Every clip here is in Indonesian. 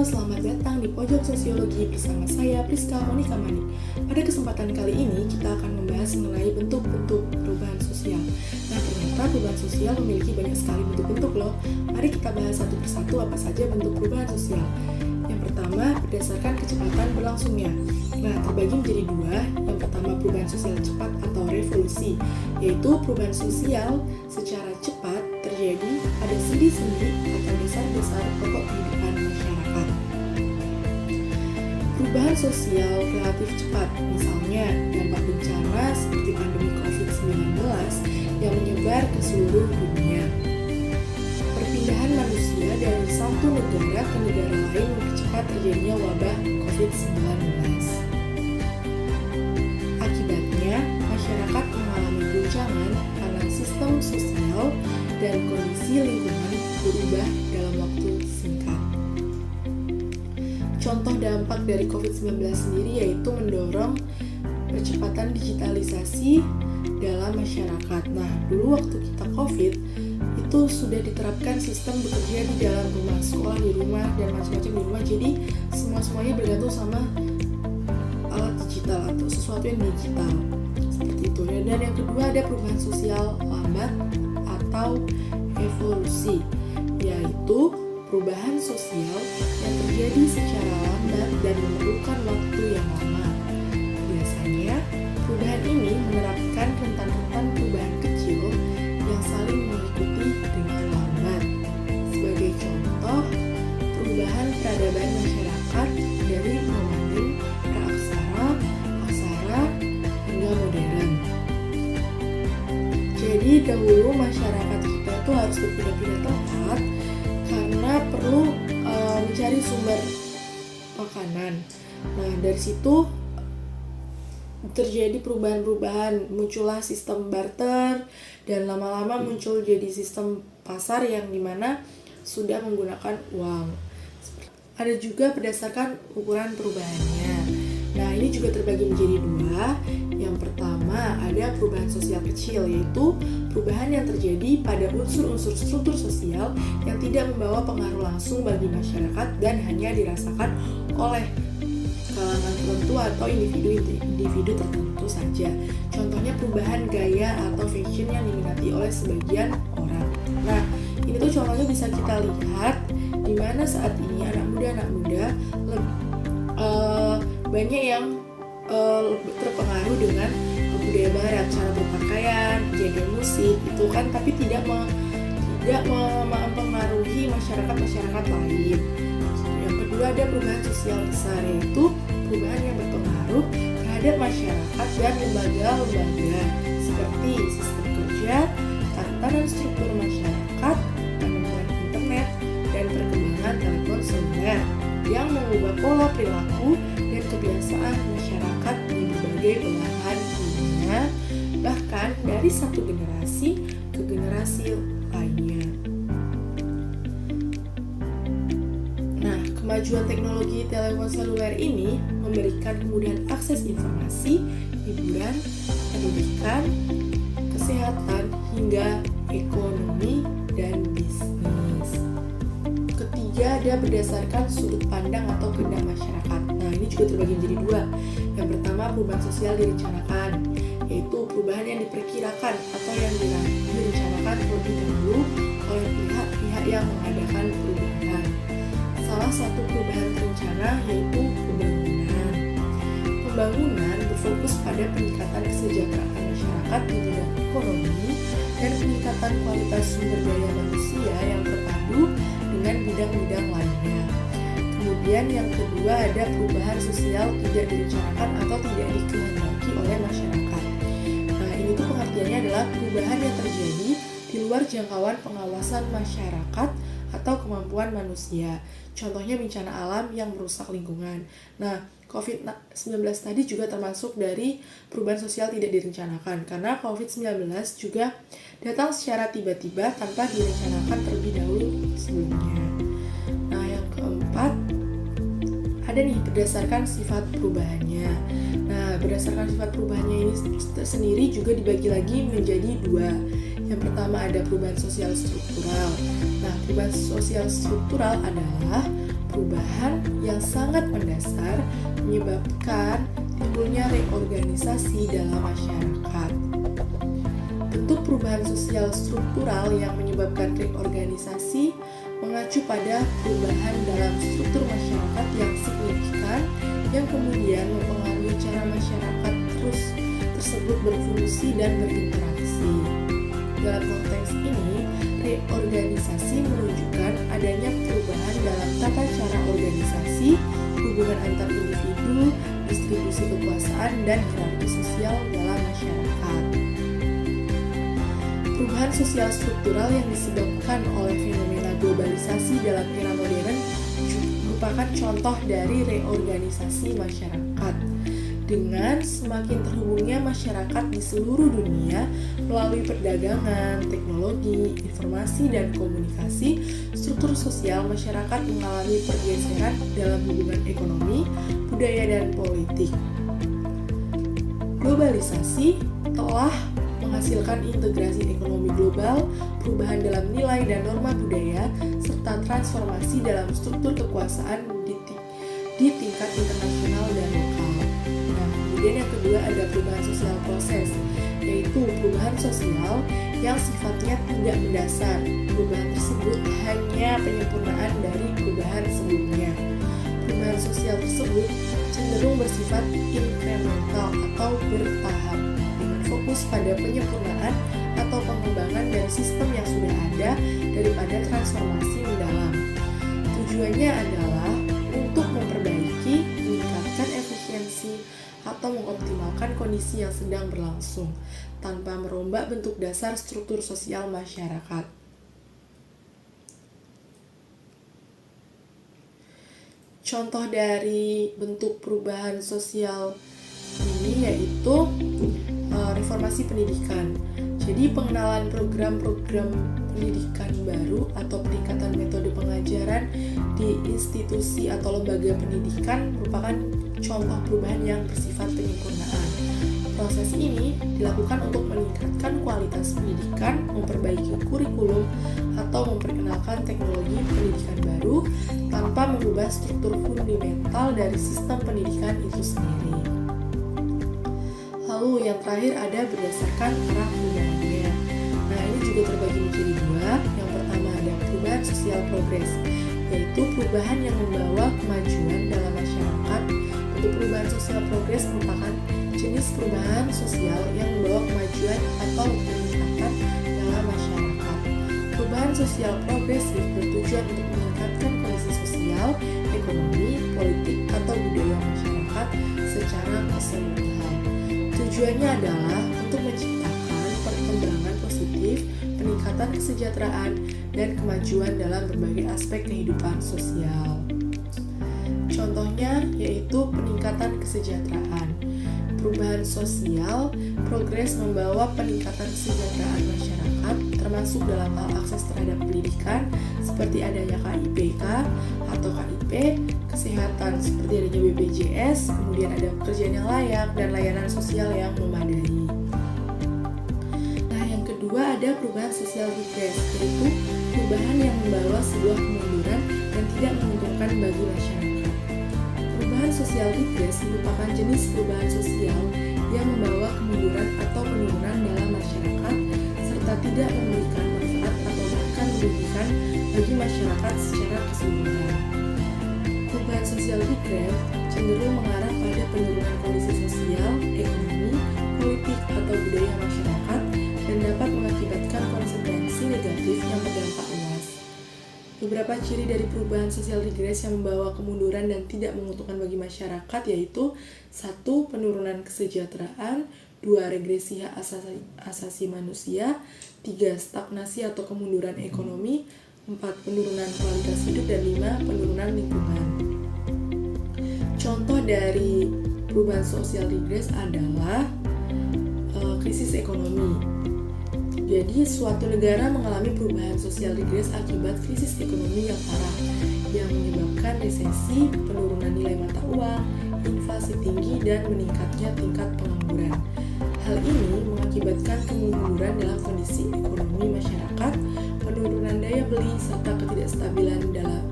selamat datang di Pojok Sosiologi bersama saya Priska Monika Manik. Pada kesempatan kali ini kita akan membahas mengenai bentuk-bentuk perubahan sosial. Nah, ternyata perubahan sosial memiliki banyak sekali bentuk-bentuk loh. Mari kita bahas satu persatu apa saja bentuk perubahan sosial. Yang pertama, berdasarkan kecepatan berlangsungnya. Nah, terbagi menjadi dua. Yang pertama, perubahan sosial cepat atau revolusi, yaitu perubahan sosial secara cepat terjadi pada sendi-sendi atau dasar-dasar pokok kehidupan masyarakat. Perubahan sosial relatif cepat, misalnya dampak bencana seperti pandemi COVID-19 yang menyebar ke seluruh dunia. Perpindahan manusia dari satu negara ke negara lain mempercepat terjadinya wabah COVID-19. Akibatnya, masyarakat mengalami guncangan karena sistem sosial dan kondisi lingkungan berubah dalam waktu singkat. Contoh dampak dari COVID-19 sendiri yaitu mendorong percepatan digitalisasi dalam masyarakat. Nah, dulu waktu kita COVID, itu sudah diterapkan sistem bekerja di dalam rumah, sekolah di rumah, dan macam-macam di rumah. Jadi, semuanya bergantung sama alat digital atau sesuatu yang digital. Seperti itu. Dan yang kedua ada perubahan sosial lambat atau evolusi, yaitu perubahan sosial yang terjadi secara lambat dan memerlukan waktu yang lama. Biasanya, perubahan ini menerapkan rentan-rentan perubahan kecil yang saling mengikuti dengan lambat. Sebagai contoh, perubahan peradaban masyarakat dari nomaden, praaksara, aksara, hingga modern. Jadi dahulu masyarakat kita itu harus berpindah-pindah tempat karena perlu mencari sumber makanan. Nah, dari situ terjadi perubahan-perubahan, muncullah sistem barter dan lama-lama muncul jadi sistem pasar yang dimana sudah menggunakan uang. Ada juga berdasarkan ukuran perubahannya. Nah, ini juga terbagi menjadi dua. Yang pertama ada perubahan sosial kecil, yaitu perubahan yang terjadi pada unsur-unsur struktur sosial yang tidak membawa pengaruh langsung bagi masyarakat dan hanya dirasakan oleh kalangan tertentu atau individu tertentu saja. Contohnya perubahan gaya atau fashion yang diminati oleh sebagian orang. Nah, ini tuh contohnya bisa kita lihat di mana saat ini anak muda banyak yang terpengaruh dengan budaya barat, cara berpakaian, genre musik itu kan, tapi tidak mempengaruhi masyarakat lain. Yang kedua ada perubahan sosial besar, yaitu perubahan yang berpengaruh terhadap masyarakat dan lembaga-lembaga seperti sistem kerja, tatanan struktur masyarakat, penemuan internet, dan perkembangan telepon seluler yang mengubah pola perilaku dan kebiasaan masyarakat di berbagai belahan dunia, bahkan dari satu generasi ke generasi lainnya. Nah, kemajuan teknologi telepon seluler ini memberikan kemudahan akses informasi, hiburan, pendidikan, kesehatan, hingga ekonomi dan bisnis. Ketiga ada berdasarkan sudut pandang atau kehendak masyarakat. Nah, ini juga terbagi menjadi dua. Yang pertama perubahan sosial direncanakan, yaitu perubahan yang diperkirakan atau yang direncanakan terlebih dahulu oleh pihak-pihak yang mengadakan perubahan. Salah satu perubahan terencana yaitu pembangunan. Pembangunan berfokus pada peningkatan kesejahteraan masyarakat di bidang ekonomi dan peningkatan kualitas sumber daya manusia yang terpadu dengan bidang-bidang lainnya. Kemudian yang kedua ada perubahan sosial tidak direncanakan atau tidak dikehendaki oleh masyarakat. Nah, ini tuh pengertiannya adalah perubahan yang terjadi di luar jangkauan pengawasan masyarakat atau kemampuan manusia. Contohnya bencana alam yang merusak lingkungan. Nah, COVID-19 tadi juga termasuk dari perubahan sosial tidak direncanakan karena COVID-19 juga datang secara tiba-tiba tanpa direncanakan terlebih dahulu sebelumnya. Nah, yang keempat ada nih berdasarkan sifat perubahannya. Nah, berdasarkan sifat perubahannya ini sendiri juga dibagi lagi menjadi dua. Yang pertama ada perubahan sosial struktural. Nah, perubahan sosial struktural adalah perubahan yang sangat mendasar menyebabkan timbulnya reorganisasi dalam masyarakat. Bentuk perubahan sosial struktural yang menyebabkan reorganisasi mengacu pada perubahan dalam struktur masyarakat yang signifikan yang kemudian mempengaruhi cara masyarakat tersebut berfungsi dan berinteraksi. Dalam konteks ini, reorganisasi menunjukkan adanya perubahan dalam tata cara organisasi, hubungan antar individu, distribusi kekuasaan, dan hierarki sosial dalam masyarakat. Perubahan sosial struktural yang disebabkan oleh fenomena globalisasi dalam era modern merupakan contoh dari reorganisasi masyarakat. Dengan semakin terhubungnya masyarakat di seluruh dunia melalui perdagangan, teknologi, informasi, dan komunikasi, struktur sosial masyarakat mengalami pergeseran dalam hubungan ekonomi, budaya, dan politik. Globalisasi telah menghasilkan integrasi ekonomi global, perubahan dalam nilai dan norma budaya, serta transformasi dalam struktur kekuasaan di tingkat internasional dan lokal. Kemudian yang kedua ada perubahan sosial proses, yaitu perubahan sosial yang sifatnya tidak mendasar. Perubahan tersebut hanya penyempurnaan dari perubahan sebelumnya. Perubahan sosial tersebut cenderung bersifat inkremental atau bertahap, dengan fokus pada penyempurnaan atau pengembangan dari sistem yang sudah ada daripada transformasi mendalam. Tujuannya adalah untuk memperbaiki, meningkatkan efisiensi, atau mengoptimalkan kondisi yang sedang berlangsung tanpa merombak bentuk dasar struktur sosial masyarakat. Contoh dari bentuk perubahan sosial ini yaitu reformasi pendidikan. Jadi pengenalan program-program pendidikan baru atau peningkatan metode pengajaran di institusi atau lembaga pendidikan merupakan contoh perubahan yang bersifat penyempurnaan. Proses ini dilakukan untuk meningkatkan kualitas pendidikan, memperbaiki kurikulum, atau memperkenalkan teknologi pendidikan baru tanpa mengubah struktur fundamental dari sistem pendidikan itu sendiri. Lalu yang terakhir ada berdasarkan arah perubahannya. Nah, ini juga terbagi menjadi dua. Yang pertama ada perubahan sosial progres, yaitu perubahan yang membawa kemajuan dalam masyarakat. Untuk perubahan sosial progres merupakan jenis perubahan sosial yang membawa kemajuan atau peningkatan dalam masyarakat. Perubahan sosial progresif bertujuan untuk meningkatkan kondisi sosial, ekonomi, politik, atau budaya masyarakat secara keseluruhan. Tujuannya adalah untuk menciptakan perkembangan positif, peningkatan kesejahteraan, dan kemajuan dalam berbagai aspek kehidupan sosial. Contohnya yaitu peningkatan kesejahteraan. Perubahan sosial progres membawa peningkatan kesejahteraan masyarakat, termasuk dalam hal akses terhadap pendidikan seperti adanya KIPK atau KIP, kesehatan seperti adanya BPJS, kemudian ada pekerjaan yang layak dan layanan sosial yang memadai. Nah, yang kedua ada perubahan sosial regres, yaitu perubahan yang membawa sebuah kemunduran dan tidak menguntungkan bagi masyarakat. Perubahan sosial regres merupakan jenis perubahan sosial yang membawa kemunduran atau penurunan dalam masyarakat serta tidak memberikan manfaat atau bahkan merugikan bagi masyarakat secara keseluruhan. Perubahan sosial regres cenderung mengarah pada penurunan kondisi sosial, ekonomi, politik, atau budaya masyarakat dan dapat mengakibatkan konsekuensi negatif yang berdampak luas. Beberapa ciri dari perubahan sosial regres yang membawa kemunduran dan tidak menguntungkan bagi masyarakat yaitu 1. Penurunan kesejahteraan, 2. Regresi hak asasi manusia, 3. Stagnasi atau kemunduran ekonomi, 4. Penurunan kualitas hidup, dan 5. Penurunan lingkungan. Contoh dari perubahan sosial regres adalah krisis ekonomi. Jadi, suatu negara mengalami perubahan sosial regres akibat krisis ekonomi yang parah, yang menyebabkan resesi, penurunan nilai mata uang, inflasi tinggi, dan meningkatnya tingkat pengangguran. Hal ini mengakibatkan kemunduran dalam kondisi ekonomi masyarakat, penurunan daya beli, serta ketidakstabilan dalam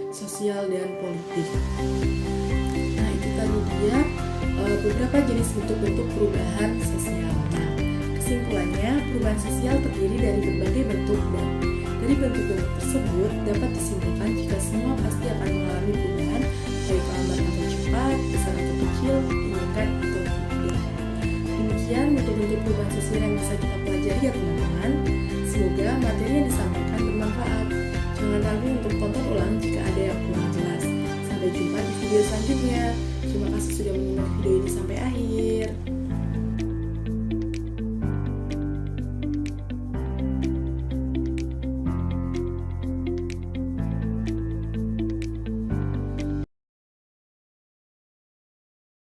sosial sosial, dan politik. Nah, itu tadi dia beberapa jenis bentuk-bentuk perubahan sosial. Nah, kesimpulannya, perubahan sosial terdiri dari berbagai bentuk, dan dari bentuk-bentuk tersebut dapat disimpulkan jika semua pasti akan mengalami perubahan, baik lambat atau cepat, besar atau kecil, diinginkan atau tidak. Demikian bentuk-bentuk perubahan sosial yang bisa kita pelajari ya teman-teman. Semoga materi yang disampaikan bermanfaat. Jangan ragu untuk tonton ulang jika ada yang kurang jelas. Sampai jumpa di video selanjutnya. Terima kasih sudah menonton video ini sampai